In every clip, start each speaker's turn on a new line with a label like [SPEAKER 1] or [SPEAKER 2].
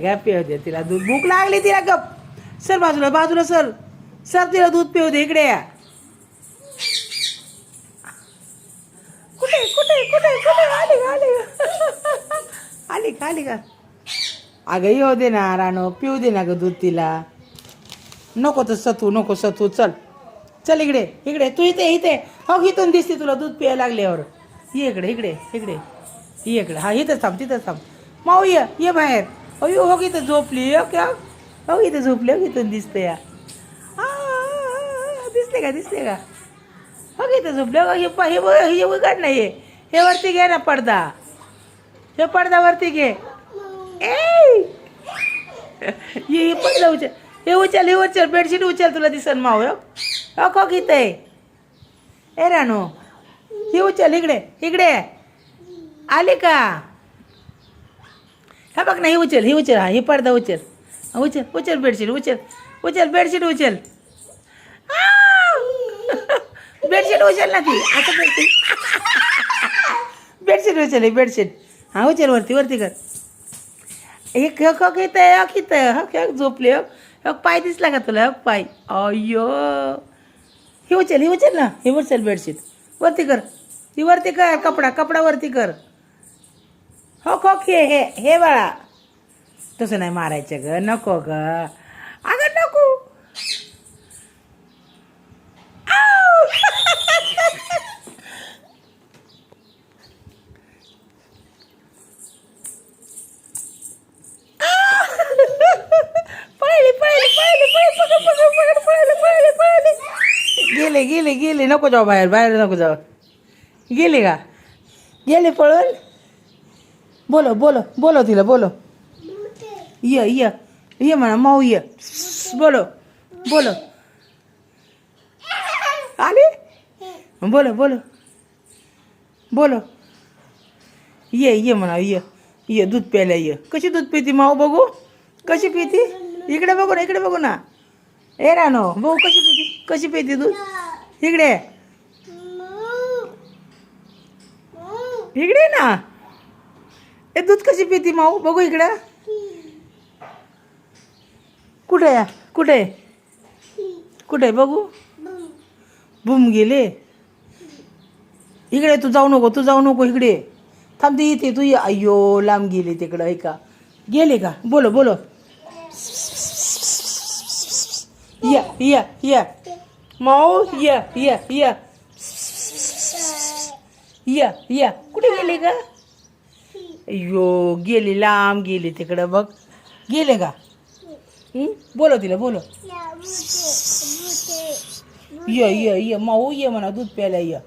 [SPEAKER 1] काय पिऊ दे तिला दूध. भूक लागली तिला. गप सर बाजूला बाजूला सर. सर तिला दूध पिऊ दे. इकडे या. कुठे कुठे कुठे कुठे आली का आली का आली का आली का. अगं येऊ दे ना रानो. पिऊ दे ना ग दूध तिला. नको तर सतू नको सतू. चल चल इकडे इकडे. तू इथे इथे हो इथून दिसते तुला दूध प्यायला लागल्यावर. ये इकडे इकडे इकडे ये इकडे. हा इथंच थांब तिथंच थांब. माऊ ये बाहेर. अयो हो इथं झोपली. हो क्या हो इथं झोपली. हो इथून दिसते या. दिसले का दिसले का. हो इथं झोपले. हे उघड नाही. हे वरती घे ना पडदा. हे पडदा वरती घे. ये पडदा उचल. हे उचल हे उचल. बेडशीट उचल तुला दिसन माऊ. हो खो इथं आहे. ए रानो हे उचल. इकडे इकडे आली का. हा बघ ना. हे उचल हे उचल. हा हे पडदा उचल. उचल उचल बेडशीट उचल. उचल बेडशीट उचल. बेडशीट उचल ना ती. आता बेडशीट उचल. बेडशीट हा उचल. वरती वरती कर. एक हक येत आहे. हक येत आहे. हक हक झोपले. हक हक पाय दिसला का तुला. हक पाय. अय्यो हे उचल ना. हे उचल बेडशीट वरती कर. ही वरती कर. कपडा वरती कर. हो खो हे बाळा. तसं नाही मारायचं ग. नको ग. अगं नको. गेले नको जाऊ बाहेर. बाहेर नको जाऊ. गेले का. गेले पळून. बोलो तिला बोलो. ये म्हणा माऊ ये. बोलो आले. बोलो ये म्हणा. ये दूध प्यायला ये. कशी दूध पिती माऊ बघू. कशी पिती. इकडे बघू ना. ए रानो बघू कशी पिती दूध. इकडे ना. ए दूध कशी पिती माऊ बघू. इकडं कुठे बघू. बुम गेले. इकडे तू जाऊ नको. इकडे थांब. ती इथे तू ये. अय्यो लांब गेली तिकडं. ऐका गेले का. बोलो या माऊ या कुठे गेले का. अय्यो गेली लांब गेली तिकडं बघ. गेले का. बोलो तिला बोलो. ये माऊ ये म्हणा दूध प्यायला या.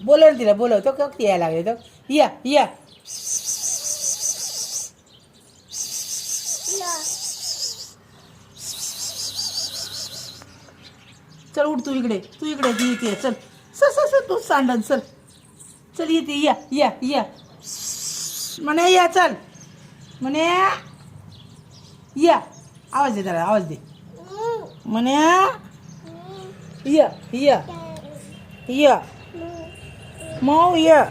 [SPEAKER 1] बोलो ना तिला बोलो. तो कधी यायला लागले. तो या चल उठ. तू इकडे येते. चल सर तू सांडन. चल येते. या म्हणे या. चल म्हणे या. आवाज दे त्याला. आवाज दे म्हणे या माऊ या.